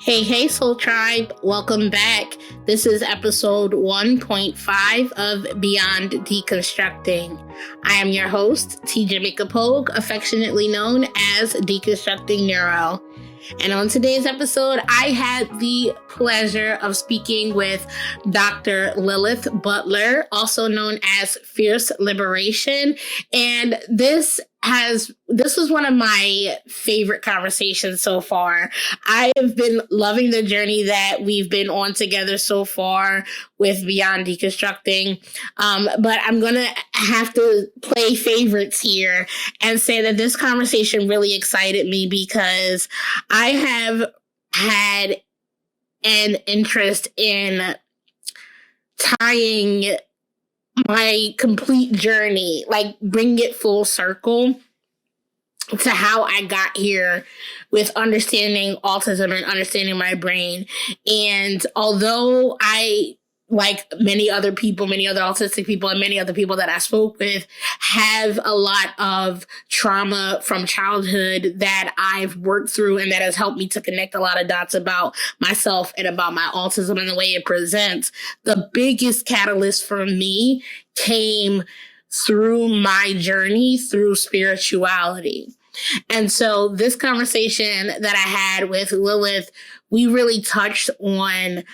Hey, Soul Tribe. Welcome back. This is episode 1.5 of Beyond Deconstructing. I am your host, T Jamaica Pogue, affectionately known as Deconstructing Neuro. And on today's episode, I had the pleasure of speaking with Dr. Lilith Butler, also known as Fierce Liberation. And this was one of my favorite conversations so far. I have been loving the journey that we've been on together so far with Beyond Deconstructing. But I'm going to have to play favorites here and say that this conversation really excited me because I have had an interest in tying my complete journey, like bring it full circle to how I got here with understanding autism and understanding my brain. And although I, like many other people, many other autistic people, and many other people that I spoke with, have a lot of trauma from childhood that I've worked through and that has helped me to connect a lot of dots about myself and about my autism and the way it presents. The biggest catalyst for me came through my journey through spirituality. And so this conversation that I had with Lilith, we really touched on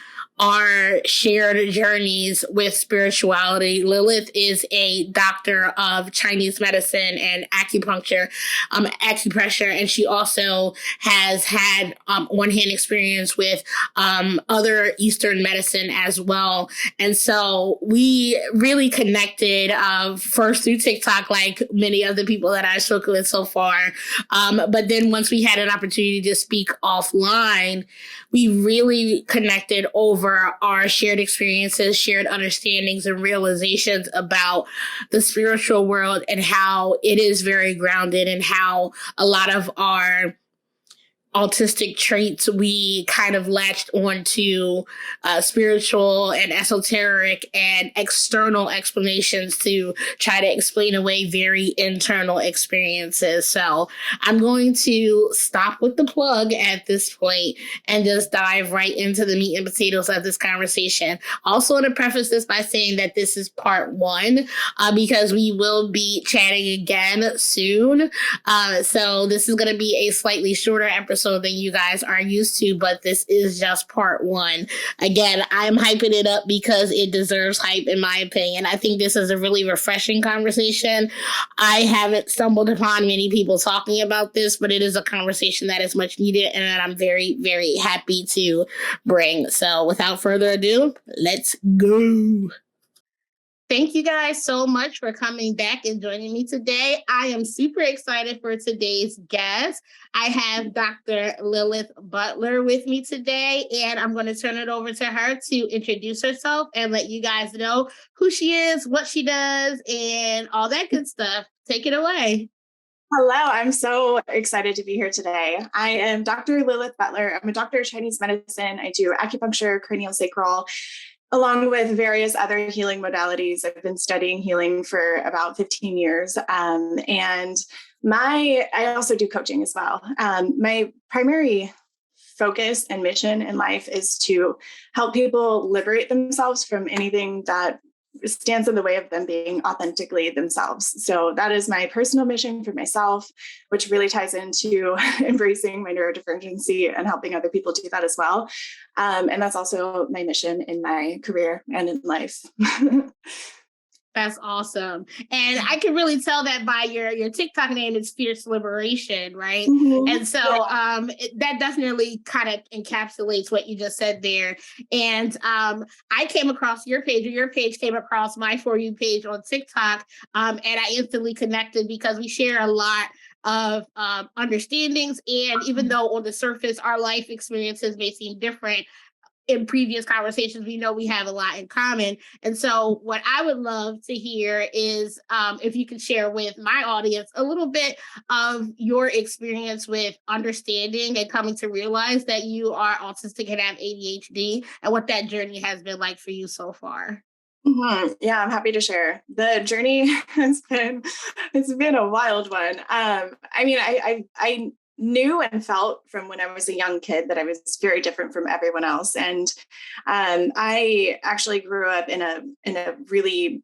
our shared journeys with spirituality. Lilith is a doctor of Chinese medicine and acupuncture, and she also has had on-hand experience with other Eastern medicine as well. And so we really connected first through TikTok, like many other people that I've spoken with so far. But then once we had an opportunity to speak offline, we really connected over our shared experiences, shared understandings, and realizations about the spiritual world and how it is very grounded, and how a lot of our autistic traits we kind of latched onto spiritual and esoteric and external explanations to try to explain away very internal experiences. So I'm going to stop with the plug at this point and just dive right into the meat and potatoes of this conversation. Also want to preface this by saying that this is part one because we will be chatting again soon. So this is going to be a slightly shorter episode than you guys are used to, but this is just part one. Again, I'm hyping it up because it deserves hype, in my opinion. I think this is a really refreshing conversation. I haven't stumbled upon many people talking about this, but it is a conversation that is much needed and that I'm very, very happy to bring. So without further ado, let's go. Thank you guys so much for coming back and joining me today. I am super excited for today's guest. I have Dr. Lilith Butler with me today, and I'm going to turn it over to her to introduce herself and let you guys know who she is, what she does, and all that good stuff. Take it away. Hello, I'm so excited to be here today. I am Dr. Lilith Butler. I'm a doctor of Chinese medicine. I do acupuncture, craniosacral, along with various other healing modalities. I've been studying healing for about 15 years. And I also do coaching as well. My primary focus and mission in life is to help people liberate themselves from anything that stands in the way of them being authentically themselves. So that is my personal mission for myself, which really ties into embracing my neurodivergency and helping other people do that as well. And that's also my mission in my career and in life. That's awesome. And I can really tell that by your TikTok name is Fierce Liberation, right? Mm-hmm. And so that definitely kind of encapsulates what you just said there. And I came across your page, or your page came across my For You page on TikTok. And I instantly connected because we share a lot of understandings. And even though on the surface, our life experiences may seem different, in previous conversations, we know we have a lot in common. And so what I would love to hear is if you could share with my audience a little bit of your experience with understanding and coming to realize that you are autistic and have ADHD, and what that journey has been like for you so far. Mm-hmm. Yeah, I'm happy to share. The journey it's been a wild one. I knew and felt from when I was a young kid that I was very different from everyone else. And I actually grew up in a really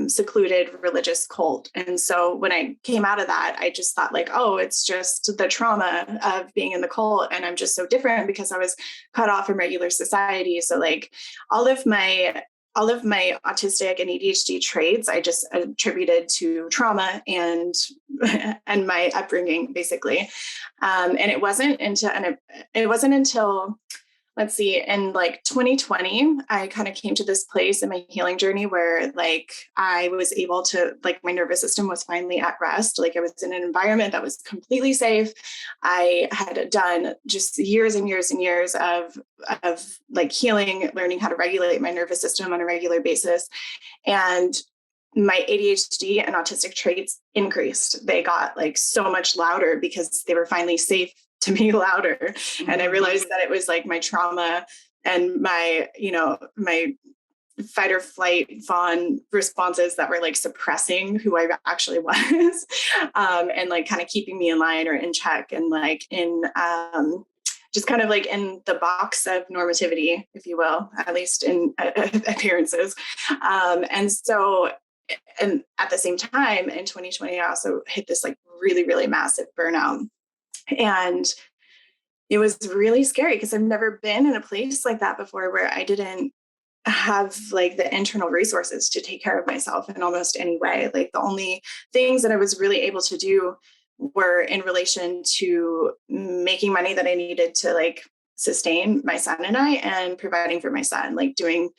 secluded religious cult. And so when I came out of that, I just thought like, oh, it's just the trauma of being in the cult. And I'm just so different because I was cut off from regular society. So like all of my autistic and ADHD traits, I just attributed to trauma and my upbringing, basically. And it wasn't until let's see, in like 2020, I kind of came to this place in my healing journey where like I was able to, like, my nervous system was finally at rest. Like I was in an environment that was completely safe. I had done just years and years and years of like healing, learning how to regulate my nervous system on a regular basis. And my ADHD and autistic traits increased. They got like so much louder because they were finally safe to be louder. And I realized that it was like my trauma and my fight or flight fawn responses that were like suppressing who I actually was, and like kind of keeping me in line or in check and like in just kind of like in the box of normativity, if you will, at least in appearances. And at the same time in 2020, I also hit this like really, really massive burnout. And it was really scary because I've never been in a place like that before where I didn't have like the internal resources to take care of myself in almost any way. Like the only things that I was really able to do were in relation to making money that I needed to like sustain my son and I, and providing for my son, like doing,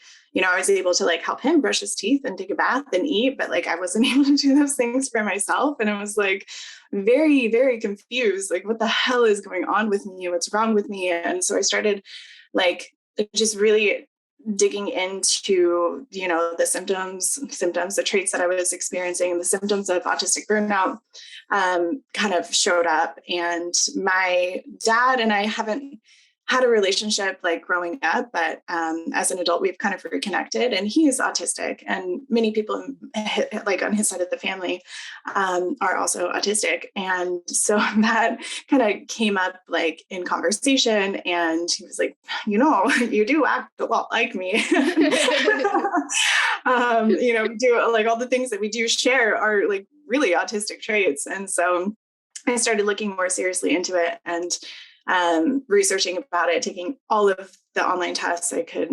I was able to like help him brush his teeth and take a bath and eat, but like I wasn't able to do those things for myself. And I was like very, very confused, like what the hell is going on with me? What's wrong with me? And so I started like just really digging into, the symptoms, the traits that I was experiencing, and the symptoms of autistic burnout kind of showed up. And my dad and I haven't had a relationship like growing up, but as an adult, we've kind of reconnected, and he is autistic, and many people like on his side of the family are also autistic. And so that kind of came up like in conversation, and he was like, you do act a lot like me. We do like all the things that we do share are like really autistic traits. And so I started looking more seriously into it and researching about it, taking all of the online tests I could,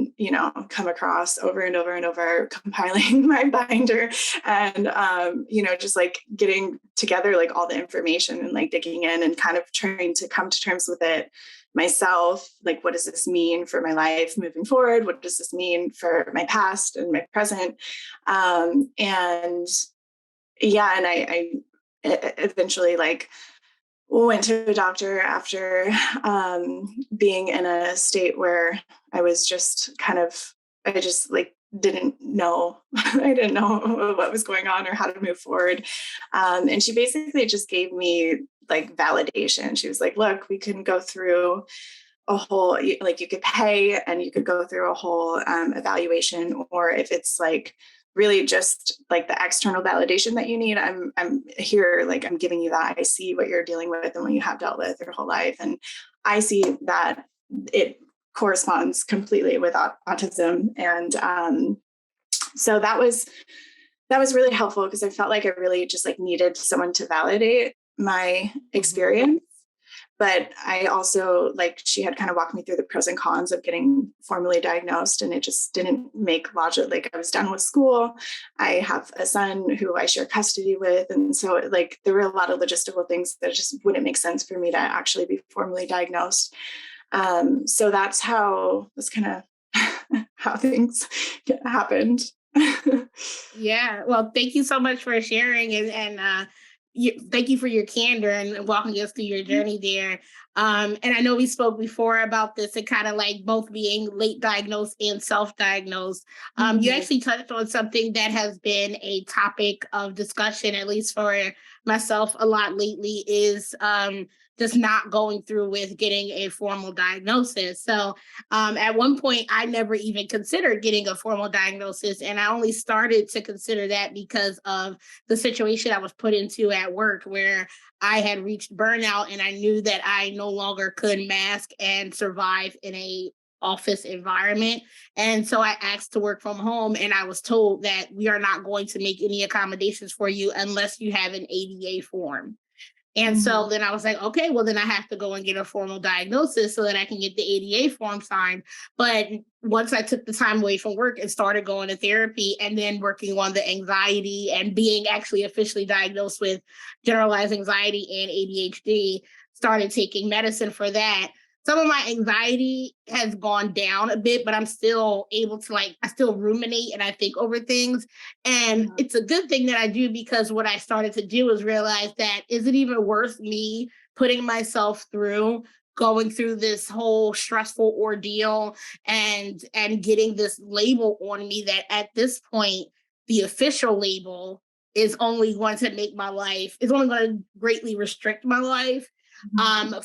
come across over and over and over, compiling my binder and, just like getting together like all the information and like digging in and kind of trying to come to terms with it myself. Like, what does this mean for my life moving forward? What does this mean for my past and my present? And I eventually like went to a doctor after being in a state where I was just I just like didn't know, I didn't know what was going on or how to move forward. And she basically just gave me like validation. She was like, look, we can go through a whole, like you could pay and you could go through a whole evaluation, or if it's like really just like the external validation that you need, I'm here, like I'm giving you that. I see what you're dealing with and what you have dealt with your whole life. And I see that it corresponds completely with autism. And so that was really helpful because I felt like I really just like needed someone to validate my experience. But I also, like, she had kind of walked me through the pros and cons of getting formally diagnosed, and it just didn't make logic. Like, I was done with school. I have a son who I share custody with. And so like, there were a lot of logistical things that just wouldn't make sense for me to actually be formally diagnosed. So that's kind of how things happened. Yeah. Well, thank you so much for sharing, and thank you for your candor and walking us through your journey there. And I know we spoke before about this and kind of like both being late diagnosed and self-diagnosed. You actually touched on something that has been a topic of discussion, at least for myself a lot lately is just not going through with getting a formal diagnosis. So at one point, I never even considered getting a formal diagnosis. And I only started to consider that because of the situation I was put into at work, where I had reached burnout and I knew that I no longer could mask and survive in a office environment. And so I asked to work from home, and I was told that we are not going to make any accommodations for you unless you have an ADA form. And so then I was like, okay, well, then I have to go and get a formal diagnosis so that I can get the ADA form signed. But once I took the time away from work and started going to therapy and then working on the anxiety and being actually officially diagnosed with generalized anxiety and ADHD, started taking medicine for that. Some of my anxiety has gone down a bit, but I'm still able to I still ruminate and I think over things. And it's a good thing that I do, because what I started to do is realize that, is it even worth me putting myself through going through this whole stressful ordeal and getting this label on me that at this point, the official label is only going to make my life, is only going to greatly restrict my life.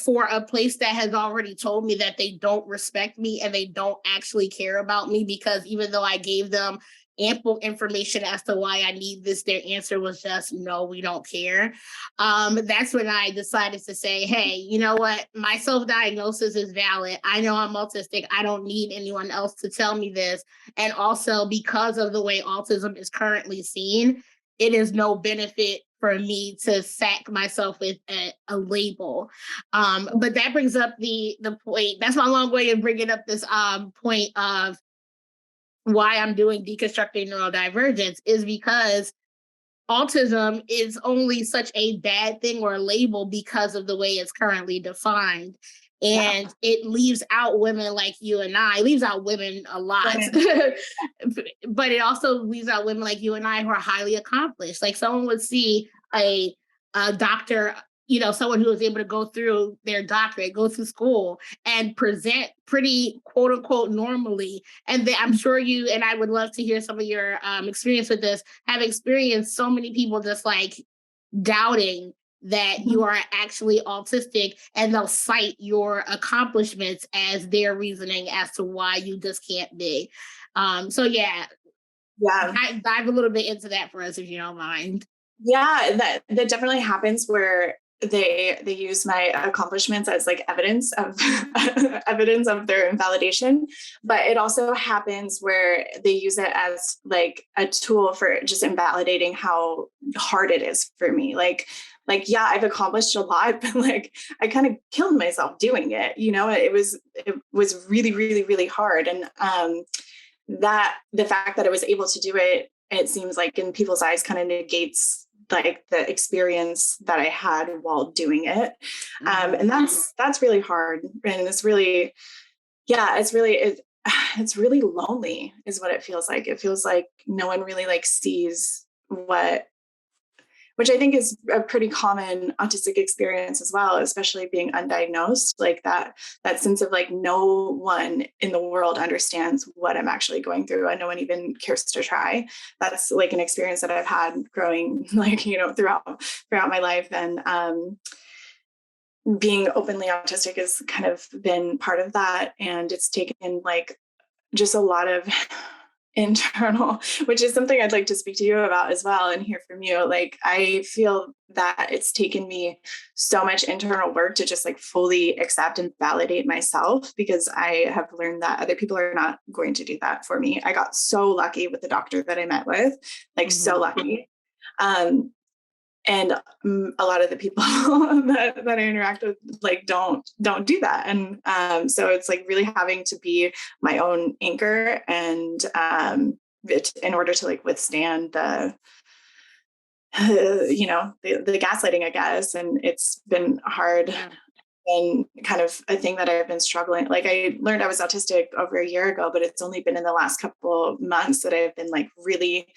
For a place that has already told me that they don't respect me and they don't actually care about me, because even though I gave them ample information as to why I need this, their answer was just, no, we don't care. That's when I decided to say, hey, you know what? My self-diagnosis is valid. I know I'm autistic. I don't need anyone else to tell me this. And also, because of the way autism is currently seen, it is no benefit for me to sack myself with a label. But that brings up the point. That's my long way of bringing up this point of why I'm doing deconstructing neurodivergence, is because autism is only such a bad thing or a label because of the way it's currently defined. And it leaves out women like you and I. It leaves out women a lot. But it also leaves out women like you and I who are highly accomplished. Like, someone would see a doctor, someone who was able to go through their doctorate, go through school and present pretty quote unquote normally. And I'm sure you, and I would love to hear some of your experience with this, have experienced so many people just doubting that you are actually autistic, and they'll cite your accomplishments as their reasoning as to why you just can't be. So dive a little bit into that for us, if you don't mind. Yeah, that definitely happens, where they use my accomplishments as evidence of evidence of their invalidation. But it also happens where they use it as a tool for just invalidating how hard it is for me. Yeah, I've accomplished a lot, but I kind of killed myself doing it. It was really, really, really hard. And that the fact that I was able to do it, it seems like in people's eyes kind of negates the experience that I had while doing it. And that's really hard. And it's really, it's really lonely is what it feels like. It feels like no one really sees which I think is a pretty common autistic experience as well, especially being undiagnosed, that sense of no one in the world understands what I'm actually going through, and no one even cares to try. That's an experience that I've had growing, throughout my life. And being openly autistic has kind of been part of that. And it's taken just a lot of internal, which is something I'd like to speak to you about as well and hear from you. I feel that it's taken me so much internal work to just fully accept and validate myself, because I have learned that other people are not going to do that for me. I got so lucky with the doctor that I met with, so lucky. And a lot of the people that I interact with don't do that. And so it's really having to be my own anchor, and in order to withstand the gaslighting, I guess. And it's been hard and kind of a thing that I've been struggling. I learned I was autistic over a year ago, but it's only been in the last couple of months that I've been really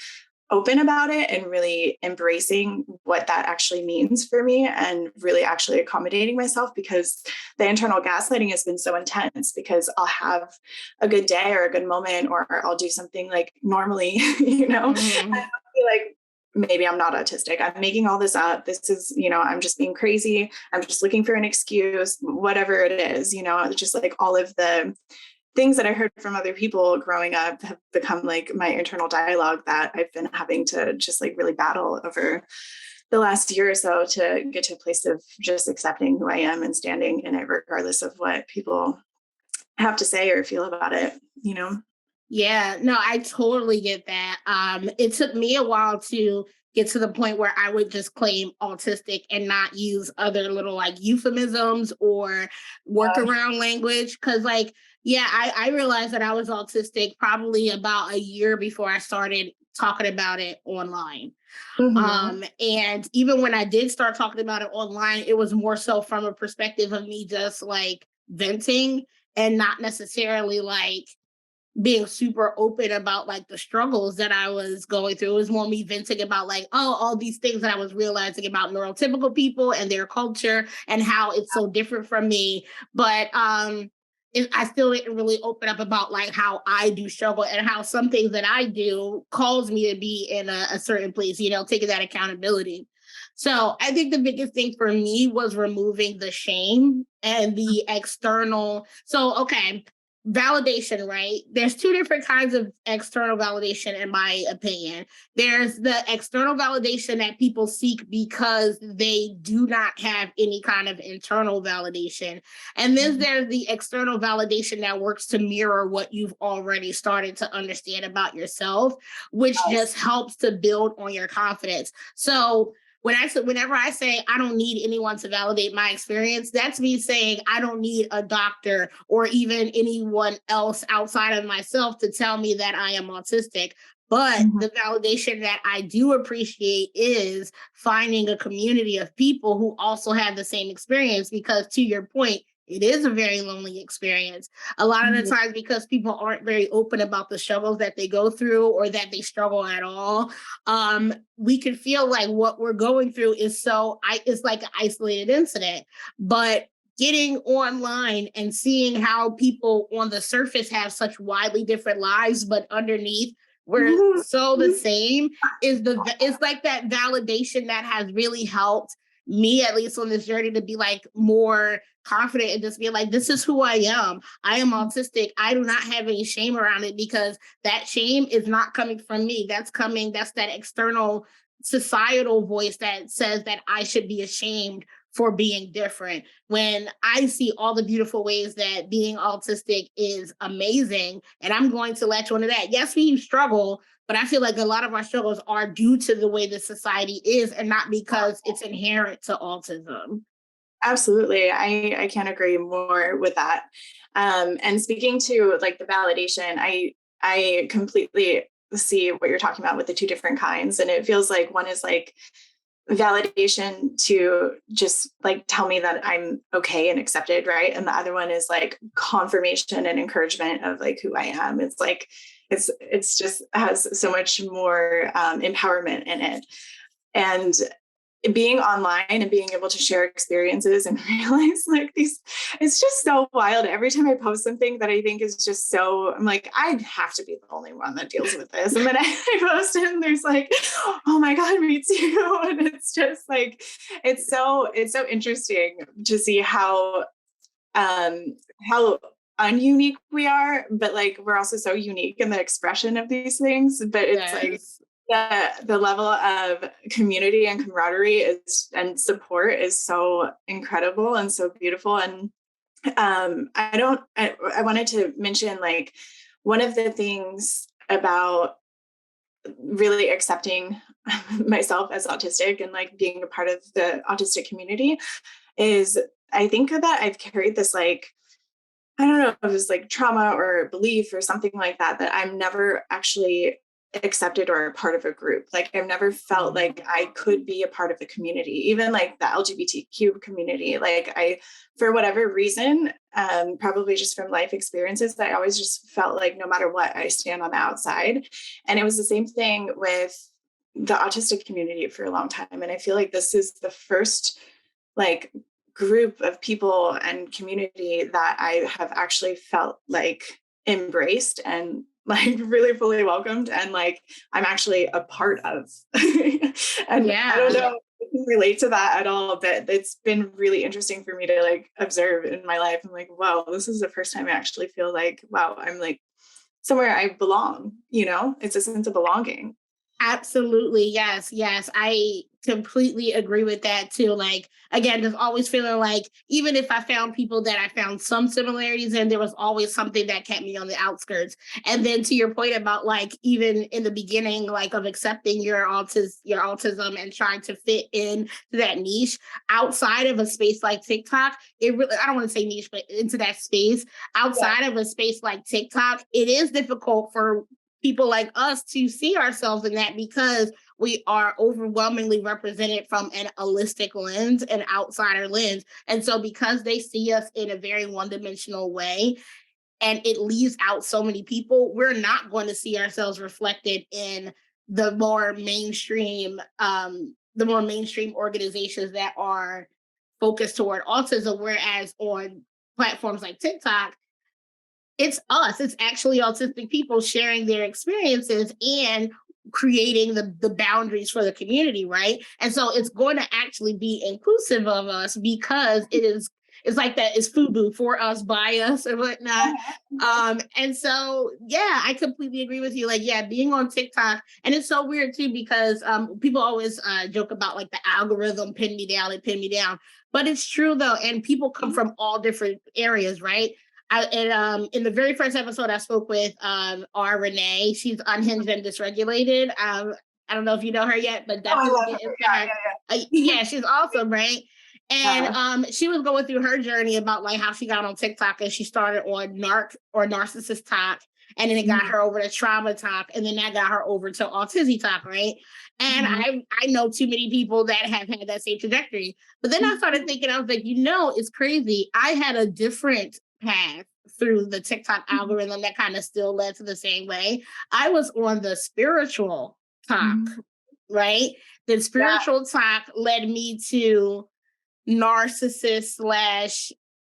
open about it and really embracing what that actually means for me, and really actually accommodating myself, because the internal gaslighting has been so intense. Because I'll have a good day or a good moment, or I'll do something normally, and I'll be maybe I'm not autistic. I'm making all this up. This is, I'm just being crazy. I'm just looking for an excuse, whatever it is, it's just like all of the things that I heard from other people growing up have become like my internal dialogue that I've been having to just like really battle over the last year or so to get to a place of just accepting who I am and standing in it, regardless of what people have to say or feel about it. Yeah, no, I totally get that. It took me a while to get to the point where I would just claim autistic and not use other little like euphemisms or workaround language. Cause like, yeah, I realized that I was autistic probably about a year before I started talking about it online. And even when I did start talking about it online, it was more so from a perspective of me just like venting and not necessarily like being super open about like the struggles that I was going through. It was more me venting about like, oh, all these things that I was realizing about neurotypical people and their culture and how it's so different from me. But I still didn't really open up about like how I do struggle and how some things that I do cause me to be in a certain place, taking that accountability. So I think the biggest thing for me was removing the shame and the external. So, okay, validation, right? There's two different kinds of external validation, in my opinion. There's the external validation that people seek because they do not have any kind of internal validation. And then there's the external validation that works to mirror what you've already started to understand about yourself, which just helps to build on your confidence. So whenever I say I don't need anyone to validate my experience, that's me saying I don't need a doctor or even anyone else outside of myself to tell me that I am autistic. But the validation that I do appreciate is finding a community of people who also have the same experience, because to your point, it is a very lonely experience. A lot of the times, because people aren't very open about the struggles that they go through or that they struggle at all, we can feel like what we're going through is it's like an isolated incident. But getting online and seeing how people on the surface have such widely different lives, but underneath we're so the same, it's like that validation that has really helped me, at least on this journey, to be like more confident and just be like, this is who I am. I am autistic. I do not have any shame around it, because that shame is not coming from me. That's that external societal voice that says that I should be ashamed for being different, when I see all the beautiful ways that being autistic is amazing. And I'm going to latch on to that. Yes, we struggle, but I feel like a lot of our struggles are due to the way the society is and not because it's inherent to autism. Absolutely. I can't agree more with that. And speaking to like the validation, I completely see what you're talking about with the two different kinds. And it feels like one is like validation to just like tell me that I'm okay and accepted, right? And the other one is like confirmation and encouragement of like who I am. It's like it's just has so much more empowerment in it. And being online and being able to share experiences and realize like these, it's just so wild. Every time I post something that I think is just so, I'm like, I have to be the only one that deals with this. And then I post it and there's like, oh my God, me too. And it's just like, it's so interesting to see how ununique we are, but like we're also so unique in the expression of these things. But it's like the level of community and camaraderie and support is so incredible and so beautiful. And I wanted to mention like one of the things about really accepting myself as autistic and like being a part of the autistic community is I think that I've carried this like, I don't know if it was like trauma or belief or something like that, that I'm never actually accepted or a part of a group. Like I've never felt like I could be a part of a community, even like the LGBTQ community. Like for whatever reason, probably just from life experiences, that I always just felt like no matter what, I stand on the outside. And it was the same thing with the autistic community for a long time. And I feel like this is the first like group of people and community that I have actually felt like embraced and like really fully welcomed and like I'm actually a part of. And I don't know if I can relate to that at all, but it's been really interesting for me to like observe in my life. I'm like, wow, this is the first time I actually feel like, wow, I'm like somewhere I belong, you know, it's a sense of belonging. Absolutely. Yes. Yes. I completely agree with that too. Like, again, just always feeling like even if I found people that I found some similarities in, there was always something that kept me on the outskirts. And then to your point about like even in the beginning, like of accepting your autism and trying to fit in to that niche outside of a space like TikTok, it really, I don't want to say niche, but into that space outside of a space like TikTok, it is difficult for people like us to see ourselves in that because we are overwhelmingly represented from an holistic lens, an outsider lens. And so because they see us in a very one-dimensional way and it leaves out so many people, we're not going to see ourselves reflected in the more mainstream organizations that are focused toward autism. Whereas on platforms like TikTok, it's us. It's actually autistic people sharing their experiences and creating the boundaries for the community, right? And so it's going to actually be inclusive of us because it's like that is FUBU for us, by us, or whatnot. And so yeah, I completely agree with you. Like, yeah, being on TikTok, and it's so weird too because people always joke about like the algorithm pin me down and pin me down, but it's true though, and people come from all different areas, right? In the very first episode, I spoke with R. Renee. She's unhinged and dysregulated. I don't know if you know her yet, but definitely get into her. Yeah, she's awesome, right? And she was going through her journey about like how she got on TikTok and she started on narcissist talk, and then it got her over to trauma talk, and then that got her over to autism talk, right? And I know too many people that have had that same trajectory. But then I started thinking, I was like, it's crazy. I had a different path through the TikTok algorithm that kind of still led to the same way. I was on the spiritual talk, right? The spiritual talk led me to narcissist slash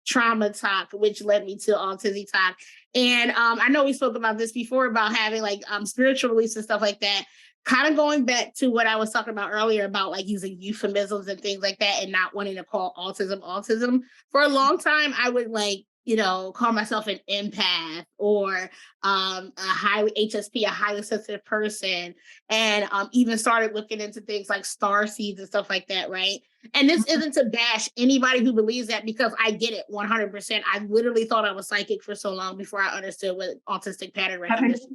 trauma talk, which led me to autism talk. And I know we spoke about this before about having like spiritual release and stuff like that. Kind of going back to what I was talking about earlier about like using euphemisms and things like that and not wanting to call autism. For a long time, I would like, call myself an empath or a high HSP, a highly sensitive person, and even started looking into things like star seeds and stuff like that, right? And this isn't to bash anybody who believes that because I get it 100%. I literally thought I was psychic for so long before I understood what autistic pattern recognition.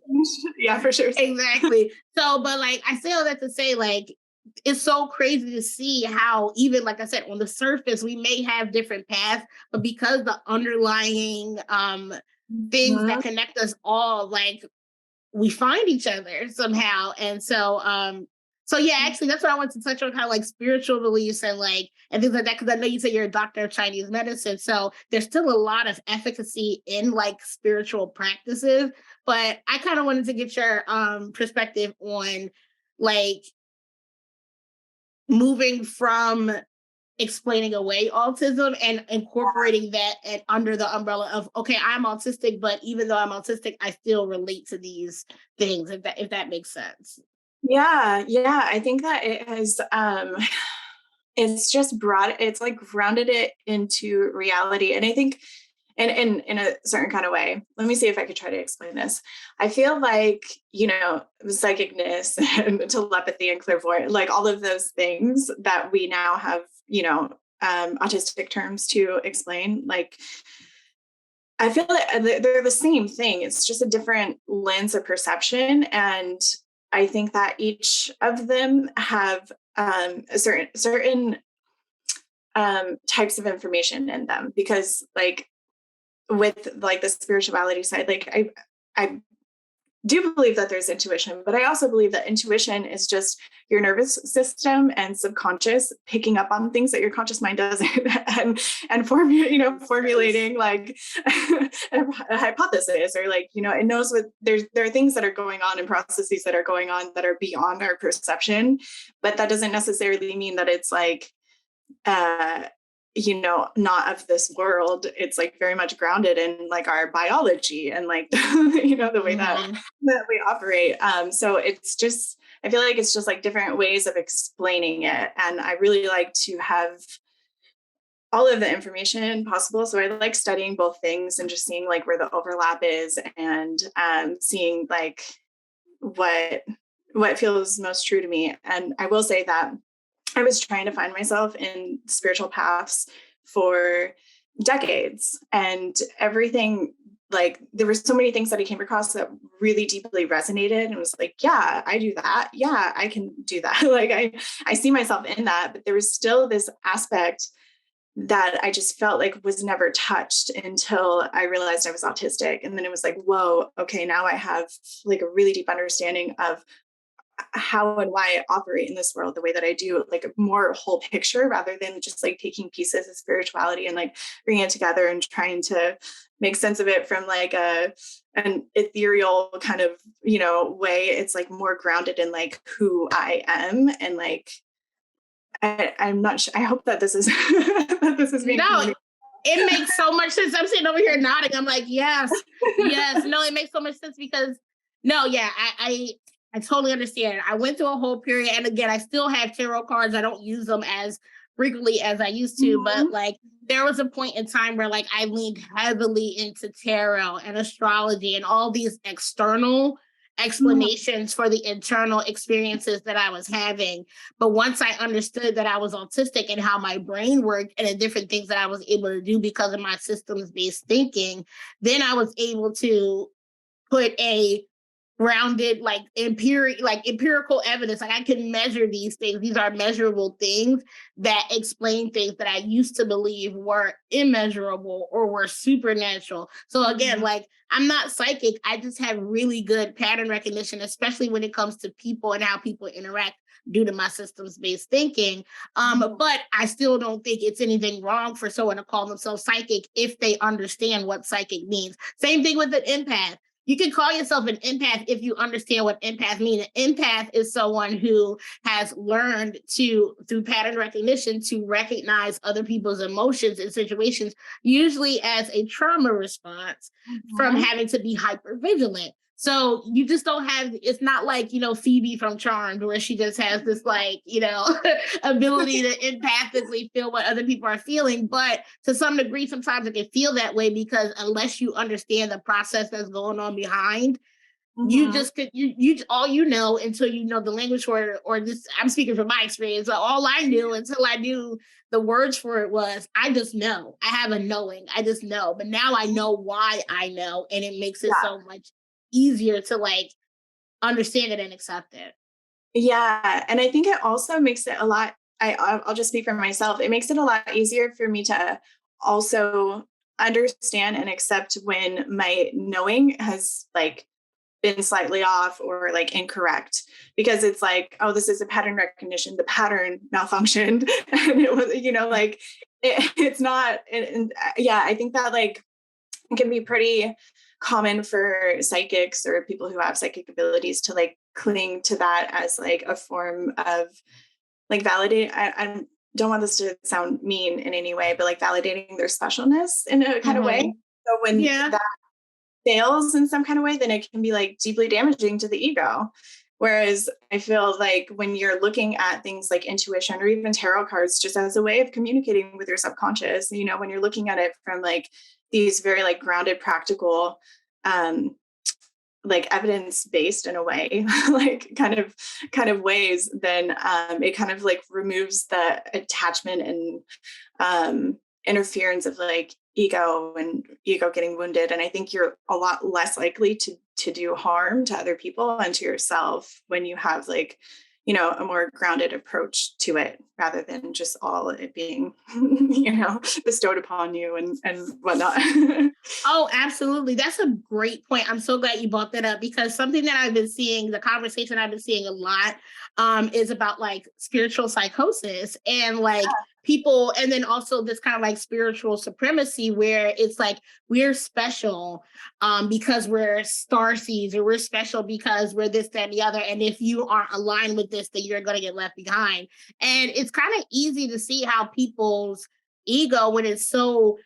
Yeah, for sure. Exactly. So, but like I say all that to say, like, it's so crazy to see how even like I said, on the surface, we may have different paths, but because the underlying things that connect us all, like we find each other somehow. And so yeah, actually that's what I wanted to touch on, kind of like spiritual beliefs and things like that, because I know you said you're a doctor of Chinese medicine, so there's still a lot of efficacy in like spiritual practices. But I kind of wanted to get your perspective on like moving from explaining away autism and incorporating that under the umbrella of, okay, I'm autistic, but even though I'm autistic, I still relate to these things, if that makes sense. Yeah, I think that it has it's just it's like grounded it into reality. And I think in a certain kind of way, let me see if I could try to explain this. I feel like, psychicness and telepathy and clairvoyance, like all of those things that we now have, autistic terms to explain, like I feel like they're the same thing. It's just a different lens of perception. And I think that each of them have a certain types of information in them, because like with like the spirituality side, like I do believe that there's intuition, but I also believe that intuition is just your nervous system and subconscious picking up on things that your conscious mind doesn't, and formulating like a hypothesis, or like, it knows what there are things that are going on and processes that are going on that are beyond our perception, but that doesn't necessarily mean that it's like not of this world. It's like very much grounded in like our biology and like, the way that we operate. So it's just, I feel like it's just like different ways of explaining it. And I really like to have all of the information possible. So I like studying both things and just seeing like where the overlap is, and seeing like what feels most true to me. And I will say that I was trying to find myself in spiritual paths for decades, and everything, like there were so many things that I came across that really deeply resonated, and was like, yeah, I do that. Yeah, I can do that. Like I see myself in that, but there was still this aspect that I just felt like was never touched until I realized I was autistic. And then it was like, whoa, okay, now I have like a really deep understanding of how and why I operate in this world the way that I do, like a more whole picture rather than just like taking pieces of spirituality and like bringing it together and trying to make sense of it from like an ethereal kind of, way. It's like more grounded in like who I am, and like I'm not sure. I hope that this is that this is being no. It makes so much sense. I'm sitting over here nodding. I'm like, yes. No, it makes so much sense because I totally understand. I went through a whole period, and again, I still have tarot cards. I don't use them as frequently as I used to, but like there was a point in time where like I leaned heavily into tarot and astrology and all these external explanations for the internal experiences that I was having. But once I understood that I was autistic and how my brain worked and the different things that I was able to do because of my systems-based thinking, then I was able to put a grounded, like empirical evidence. Like I can measure these things. These are measurable things that explain things that I used to believe were immeasurable or were supernatural. So again, like I'm not psychic. I just have really good pattern recognition, especially when it comes to people and how people interact due to my systems-based thinking. But I still don't think it's anything wrong for someone to call themselves psychic if they understand what psychic means. Same thing with an empath. You can call yourself an empath if you understand what empath means. An empath is someone who has learned through pattern recognition, to recognize other people's emotions in situations, usually as a trauma response from having to be hypervigilant. So you just don't have, it's not like, Phoebe from Charmed, where she just has this like, ability to empathically feel what other people are feeling. But to some degree, sometimes it can feel that way because unless you understand the process that's going on behind, you just could, you all until you know the language for it, or just, I'm speaking from my experience. So all I knew until I knew the words for it was, I just know. I have a knowing. I just know. But now I know why I know, and it makes it so much easier to like understand it and accept it. Yeah. And I think it also makes it a lot, I'll just speak for myself. It makes it a lot easier for me to also understand and accept when my knowing has like been slightly off or like incorrect, because it's like, oh, this is a pattern recognition. The pattern malfunctioned. And it was, like it's not. And yeah, I think that like it can be pretty common for psychics or people who have psychic abilities to like cling to that as like a form of like validate. I don't want this to sound mean in any way, but like validating their specialness in a kind of way. So when that fails in some kind of way, then it can be like deeply damaging to the ego. Whereas I feel like when you're looking at things like intuition or even tarot cards just as a way of communicating with your subconscious, when you're looking at it from like these very like grounded, practical, like evidence based in a way, like kind of ways, then it kind of like removes the attachment and interference of like ego getting wounded. And I think you're a lot less likely to do harm to other people and to yourself when you have like, a more grounded approach to it, rather than just all it being, bestowed upon you and whatnot. Oh, absolutely. That's a great point. I'm so glad you brought that up, because something that I've been seeing, the conversation I've been seeing a lot, is about like spiritual psychosis and like people, and then also this kind of like spiritual supremacy, where it's like we're special because we're starseeds, or we're special because we're this, that, and the other. And if you aren't aligned with this, then you're going to get left behind. And it's kind of easy to see how people's ego, when it's so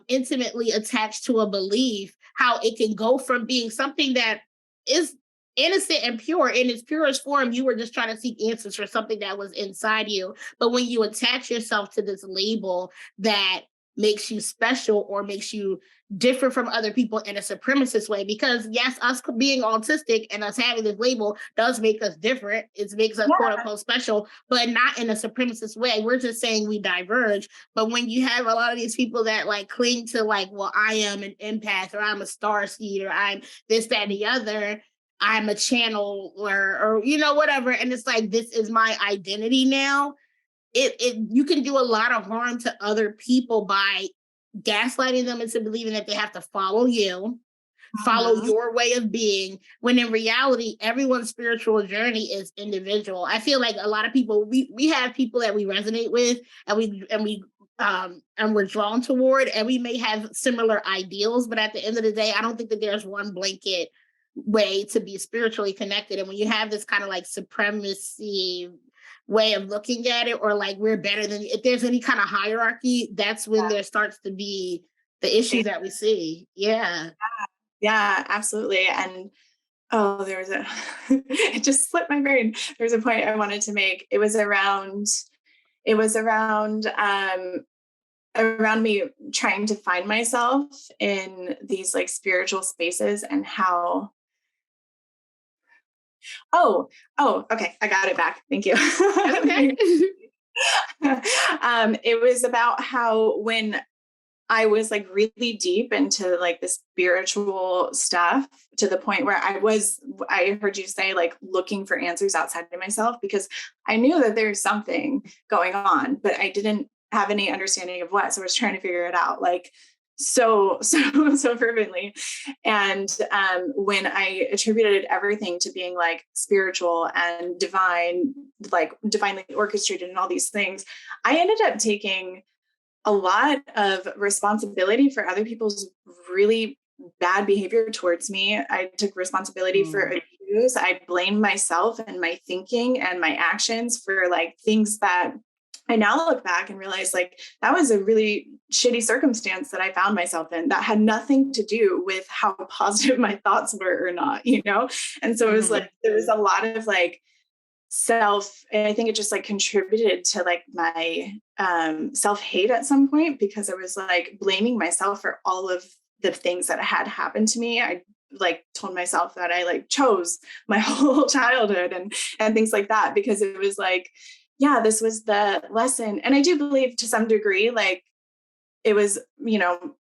intimately attached to a belief, how it can go from being something that is innocent and pure in its purest form. You were just trying to seek answers for something that was inside you. But when you attach yourself to this label that makes you special or makes you different from other people in a supremacist way, because yes, us being autistic and us having this label does make us different. It makes us quote unquote special, but not in a supremacist way. We're just saying we diverge. But when you have a lot of these people that like cling to like, well, I am an empath, or I'm a starseed, or I'm this, that, and the other, I'm a channel, or you know, whatever, and it's like, this is my identity now. You can do a lot of harm to other people by gaslighting them into believing that they have to follow you, follow your way of being, when in reality, everyone's spiritual journey is individual. I feel like a lot of people, we have people that we resonate with, and we're drawn toward, and we may have similar ideals, but at the end of the day, I don't think that there's one blanket way to be spiritually connected. And when you have this kind of like supremacy way of looking at it, or like we're better than, if there's any kind of hierarchy, that's when there starts to be the issues that we see. Yeah, absolutely. And there was it just slipped my brain. There's a point I wanted to make. It was around around me trying to find myself in these like spiritual spaces, and how okay, I got it back. Thank you. okay. It was about how when I was like really deep into like the spiritual stuff, to the point where I heard you say like looking for answers outside of myself, because I knew that there's something going on, but I didn't have any understanding of what. So I was trying to figure it out like so fervently. And when I attributed everything to being like spiritual and divine, like divinely orchestrated and all these things, I ended up taking a lot of responsibility for other people's really bad behavior towards me. I took responsibility for abuse. I blamed myself and my thinking and my actions for like things that I now look back and realize like that was a really shitty circumstance that I found myself in, that had nothing to do with how positive my thoughts were or not, you know? And so it was like, there was a lot of like and I think it just like contributed to like my self-hate at some point, because I was like blaming myself for all of the things that had happened to me. I like told myself that I like chose my whole childhood and things like that, because it was like, yeah, this was the lesson. And I do believe to some degree, like it was, you know,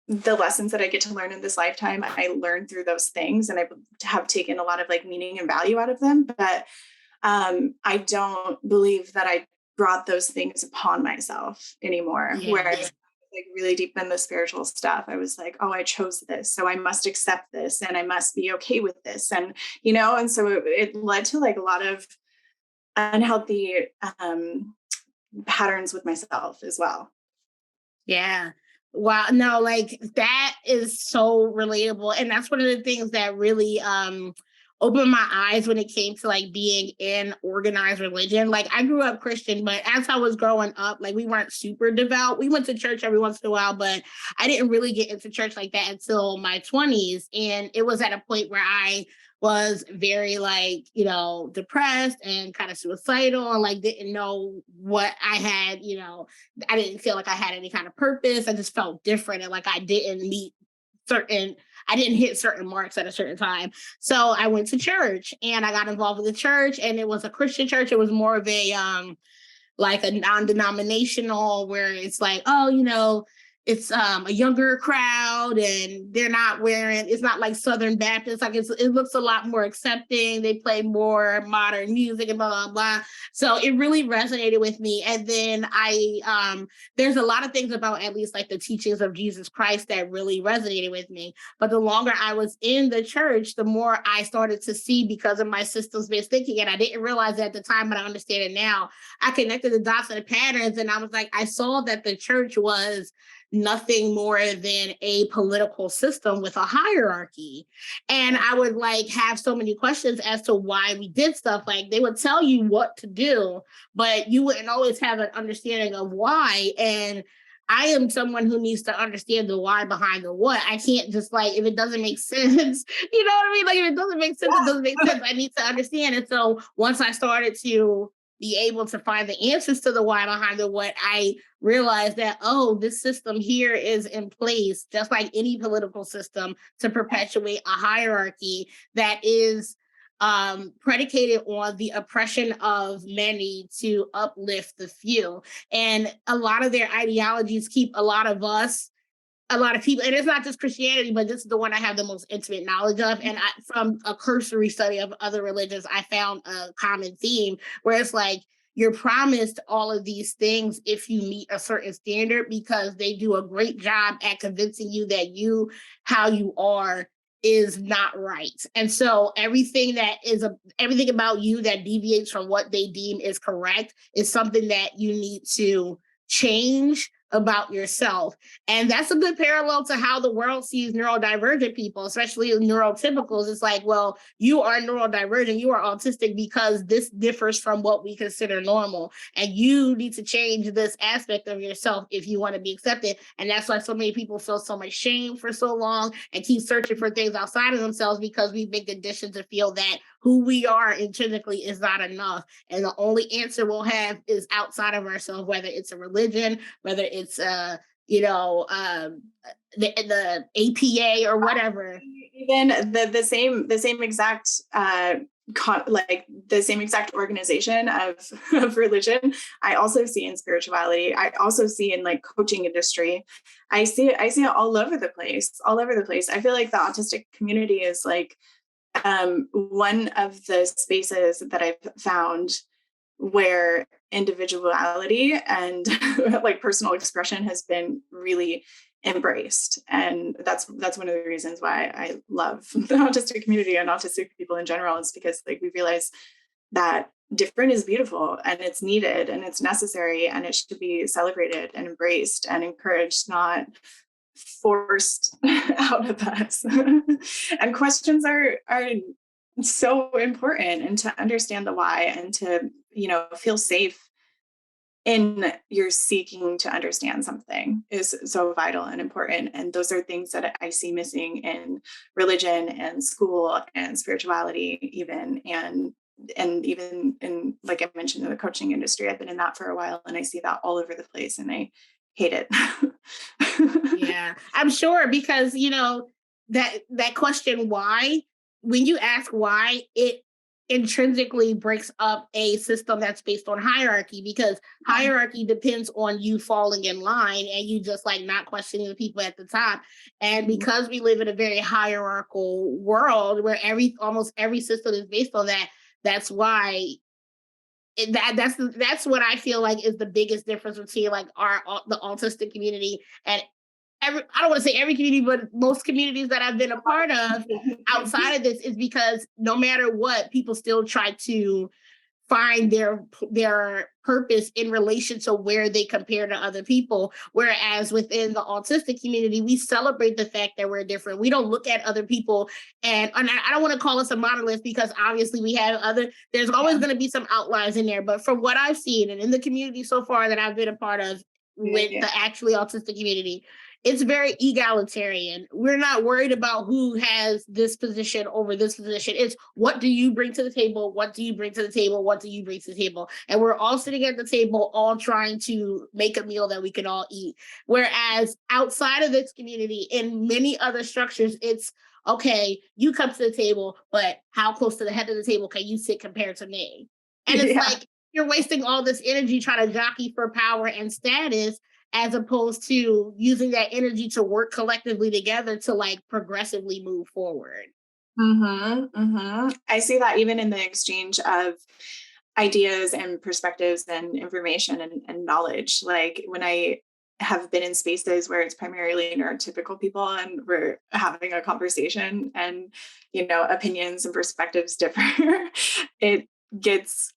the lessons that I get to learn in this lifetime, I learned through those things, and I have taken a lot of like meaning and value out of them. But I don't believe that I brought those things upon myself anymore. Yeah. Whereas like really deep in the spiritual stuff, I was like, oh, I chose this, so I must accept this, and I must be okay with this. And, you know, and so it led to like a lot of unhealthy patterns with myself as well. Yeah. Wow. No, like that is so relatable. And that's one of the things that really opened my eyes when it came to like being in organized religion. Like I grew up Christian, but as I was growing up, like we weren't super devout. We went to church every once in a while, but I didn't really get into church like that until my 20s. And it was at a point where I was very like, you know, depressed and kind of suicidal, and like didn't know what I had, you know, I didn't feel like I had any kind of purpose. I just felt different, and like I didn't hit certain marks at a certain time. So I went to church, and I got involved with the church, and it was a Christian church. It was more of a like a non-denominational, where it's like, oh, you know, it's a younger crowd, and they're not wearing, it's not like Southern Baptist, like it looks a lot more accepting. They play more modern music and blah, blah, blah. So it really resonated with me. And then there's a lot of things about at least like the teachings of Jesus Christ that really resonated with me. But the longer I was in the church, the more I started to see, because of my systems-based thinking, and I didn't realize it at the time, but I understand it now. I connected the dots and the patterns, and I was like, I saw that the church was nothing more than a political system with a hierarchy. And I would like have so many questions as to why we did stuff. Like they would tell you what to do, but you wouldn't always have an understanding of why. And I am someone who needs to understand the why behind the what. I can't just like, if it doesn't make sense, you know what I mean? Like if it doesn't make sense, it doesn't make sense. I need to understand it. So once I started to be able to find the answers to the why behind the what, I realized that, oh, this system here is in place, just like any political system, to perpetuate a hierarchy that is predicated on the oppression of many to uplift the few. And a lot of their ideologies keep a lot of people, and it's not just Christianity, but this is the one I have the most intimate knowledge of. And from a cursory study of other religions, I found a common theme where it's like, you're promised all of these things if you meet a certain standard, because they do a great job at convincing you that how you are is not right. And so everything about you that deviates from what they deem is correct is something that you need to change about yourself. And that's a good parallel to how the world sees neurodivergent people, especially neurotypicals. It's like, well, you are neurodivergent, you are autistic because this differs from what we consider normal. And you need to change this aspect of yourself if you want to be accepted. And that's why so many people feel so much shame for so long and keep searching for things outside of themselves, because we've been conditioned to feel that who we are intrinsically is not enough. And the only answer we'll have is outside of ourselves, whether it's a religion, whether it's the APA or whatever. Even the same exact like the same exact organization of religion, I also see in spirituality. I also see in like coaching industry. I see it all over the place. I feel like the autistic community is like one of the spaces that I've found where individuality and like personal expression has been really embraced. And that's one of the reasons why I love the autistic community and autistic people in general, is because like we realize that different is beautiful and it's needed and it's necessary and it should be celebrated and embraced and encouraged, not forced out of us. And questions are so important, and to understand the why and to, feel safe in your seeking to understand something is so vital and important. And those are things that I see missing in religion and school and spirituality even, and even in, like I mentioned, in the coaching industry. I've been in that for a while and I see that all over the place and I hate it. Yeah, I'm sure, because that question why, when you ask why, it intrinsically breaks up a system that's based on hierarchy, because hierarchy depends on you falling in line and you just like not questioning the people at the top. And because we live in a very hierarchical world where almost every system is based on that, that's why that's what I feel like is the biggest difference between like the autistic community and I don't want to say every community, but most communities that I've been a part of outside of this, is because no matter what, people still try to find their purpose in relation to where they compare to other people. Whereas within the autistic community, we celebrate the fact that we're different. We don't look at other people, and I don't want to call us a monolith, because obviously there's always going to be some outliers in there. But from what I've seen and in the community so far that I've been a part of with the actually autistic community, it's very egalitarian. We're not worried about who has this position over this position. It's what do you bring to the table? What do you bring to the table? What do you bring to the table? And we're all sitting at the table, all trying to make a meal that we can all eat. Whereas outside of this community, in many other structures, it's okay, you come to the table, but how close to the head of the table can you sit compared to me? And it's like, you're wasting all this energy trying to jockey for power and status, as opposed to using that energy to work collectively together to like progressively move forward. I see that even in the exchange of ideas and perspectives and information and knowledge. Like when I have been in spaces where it's primarily neurotypical people and we're having a conversation and, opinions and perspectives differ, it gets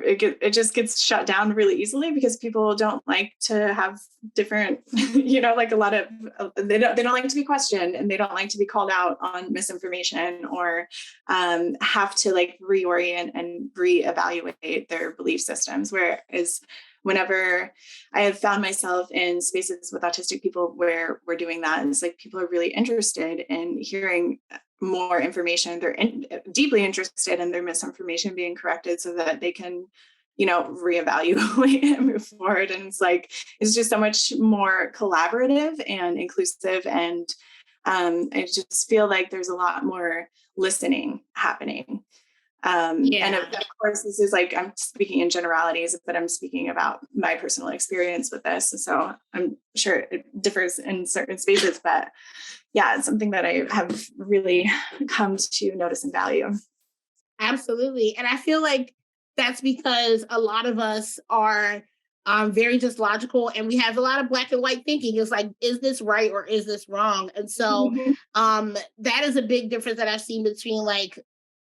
it just gets shut down really easily because people don't like to have different, like a lot of, they don't like to be questioned, and they don't like to be called out on misinformation, or have to like reorient and reevaluate their belief systems. Whereas whenever I have found myself in spaces with autistic people where we're doing that, it's like people are really interested in hearing more information. They're deeply interested in their misinformation being corrected so that they can, reevaluate and move forward. And it's just so much more collaborative and inclusive. And I just feel like there's a lot more listening happening. And of course, this is I'm speaking in generalities, but I'm speaking about my personal experience with this. So I'm sure it differs in certain spaces, but yeah, it's something that I have really come to notice and value. Absolutely. And I feel like that's because a lot of us are very just logical, and we have a lot of black and white thinking. It's like, is this right or is this wrong? And so that is a big difference that I've seen between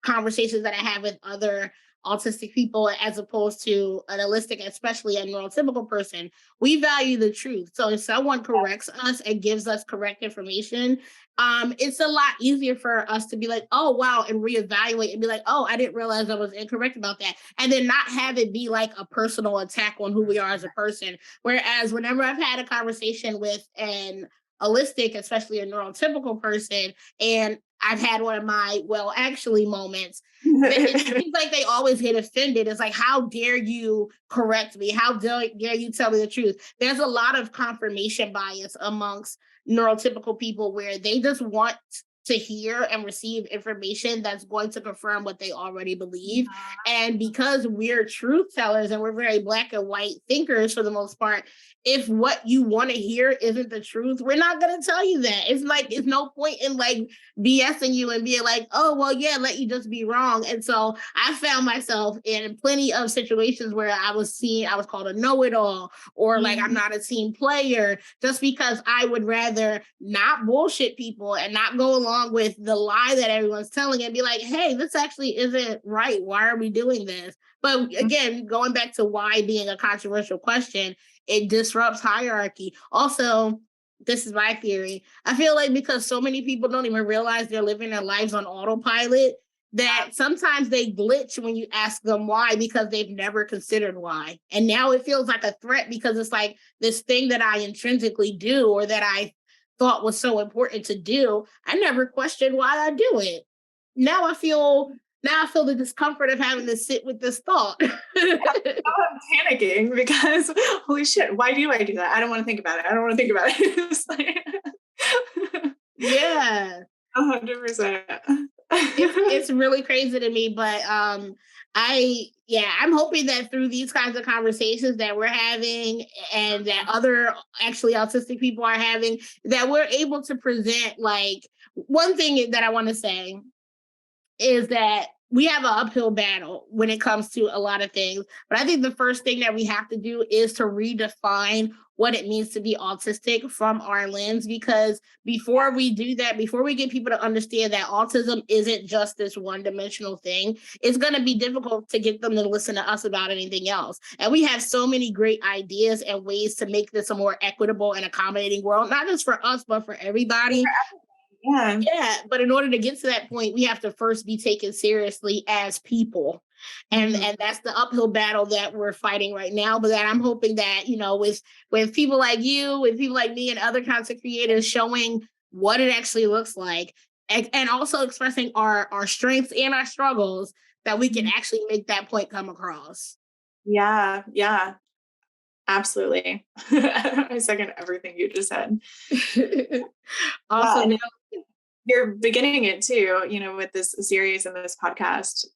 conversations that I have with other autistic people as opposed to an holistic, especially a neurotypical person. We value the truth. So if someone corrects us and gives us correct information, it's a lot easier for us to be like, oh, wow, and reevaluate and be like, oh, I didn't realize I was incorrect about that. And then not have it be like a personal attack on who we are as a person. Whereas whenever I've had a conversation with an holistic, especially a neurotypical person, and I've had one of my, well, actually moments, it seems like they always get offended. It's like, how dare you correct me? How dare you tell me the truth? There's a lot of confirmation bias amongst neurotypical people where they just want to hear and receive information that's going to confirm what they already believe. And because we're truth tellers and we're very black and white thinkers for the most part, if what you want to hear isn't the truth, we're not going to tell you that. It's no point in BSing you and being like, oh, well, yeah, let you just be wrong. And so I found myself in plenty of situations where I was called a know-it-all, or I'm not a team player, just because I would rather not bullshit people and not go along with the lie that everyone's telling and be like, hey, this actually isn't right. Why are we doing this? But again, going back to why being a controversial question, it disrupts hierarchy. Also, this is my theory. I feel like because so many people don't even realize they're living their lives on autopilot, that sometimes they glitch when you ask them why, because they've never considered why. And now it feels like a threat because it's like this thing that I intrinsically do, or that I thought was so important to do, I never questioned why I do it. Now I feel the discomfort of having to sit with this thought. I'm panicking because, holy shit, why do I do that? I don't want to think about it. Yeah. 100%. It's really crazy to me, but I'm hoping that through these kinds of conversations that we're having, and that other actually autistic people are having, that we're able to present one thing that I want to say is that we have an uphill battle when it comes to a lot of things. But I think the first thing that we have to do is to redefine what it means to be autistic from our lens, because before we do that, before we get people to understand that autism isn't just this one-dimensional thing, it's going to be difficult to get them to listen to us about anything else. And we have so many great ideas and ways to make this a more equitable and accommodating world, not just for us, but for everybody. Yeah, but in order to get to that point, we have to first be taken seriously as people. And that's the uphill battle that we're fighting right now. But that I'm hoping that, with people like you, with people like me and other content creators showing what it actually looks like, and also expressing our strengths and our struggles, that we can actually make that point come across. Yeah, absolutely. I second everything you just said. Awesome. You're beginning it too, with this series and this podcast,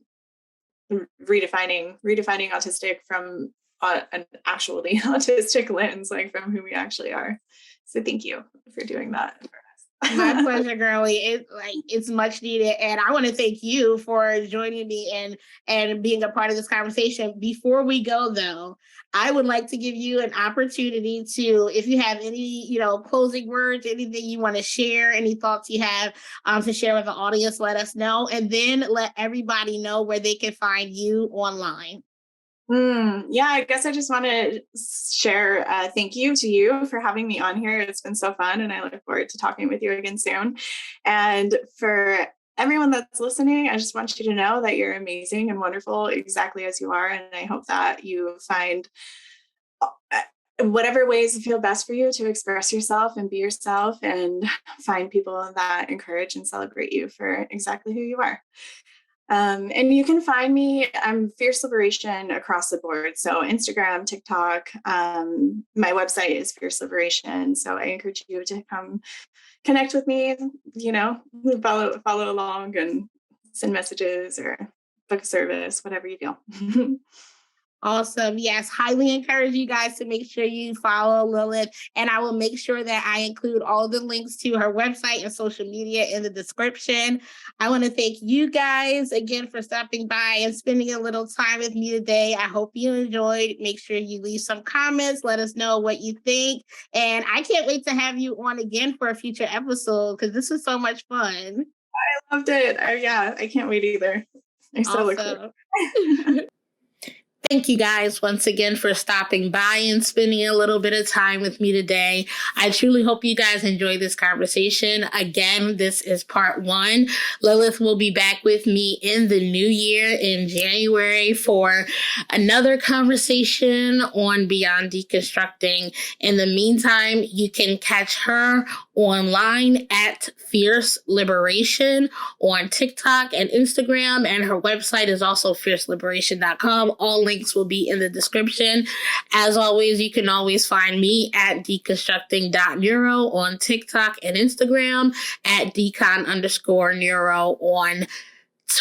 redefining autistic from an actually autistic lens, from who we actually are. So thank you for doing that for us. My pleasure, girlie. It's much needed, and I want to thank you for joining me and being a part of this conversation. Before we go, though, I would like to give you an opportunity to, if you have any, closing words, anything you want to share, any thoughts you have to share with the audience, let us know, and then let everybody know where they can find you online. Yeah, I guess I just want to share thank you to you for having me on here. It's been so fun, and I look forward to talking with you again soon. And for everyone that's listening, I just want you to know that you're amazing and wonderful exactly as you are. And I hope that you find whatever ways feel best for you to express yourself and be yourself, and find people that encourage and celebrate you for exactly who you are. And you can find me, I'm Fierce Liberation across the board. So Instagram, TikTok, my website is Fierce Liberation. So I encourage you to come connect with me, follow along and send messages or book a service, whatever you feel. Awesome. Yes, highly encourage you guys to make sure you follow Lilith. And I will make sure that I include all the links to her website and social media in the description. I want to thank you guys again for stopping by and spending a little time with me today. I hope you enjoyed. Make sure you leave some comments. Let us know what you think. And I can't wait to have you on again for a future episode because this was so much fun. I loved it. I can't wait either. I so look forward. Thank you guys once again for stopping by and spending a little bit of time with me today. I truly hope you guys enjoyed this conversation. Again, this is part 1. Lilith will be back with me in the new year in January for another conversation on Beyond Deconstructing. In the meantime, you can catch her online at Fierce Liberation on TikTok and Instagram, and her website is also fierceliberation.com. All links will be in the description. As always, you can always find me at deconstructing.neuro on TikTok and Instagram, at decon_neuro on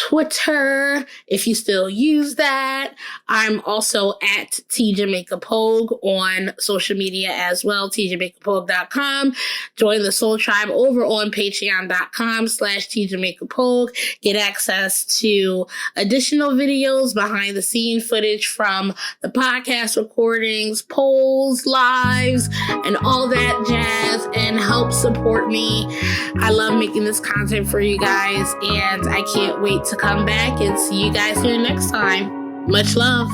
Twitter, if you still use that. I'm also at T Jamaica Pogue on social media as well, tjamaicapogue.com. Join the Soul Tribe over on patreon.com/T Jamaica Pogue. Get access to additional videos, behind the scene footage from the podcast recordings, polls, lives, and all that jazz, and help support me. I love making this content for you guys, and I can't wait to come back and see you guys here next time. Much love.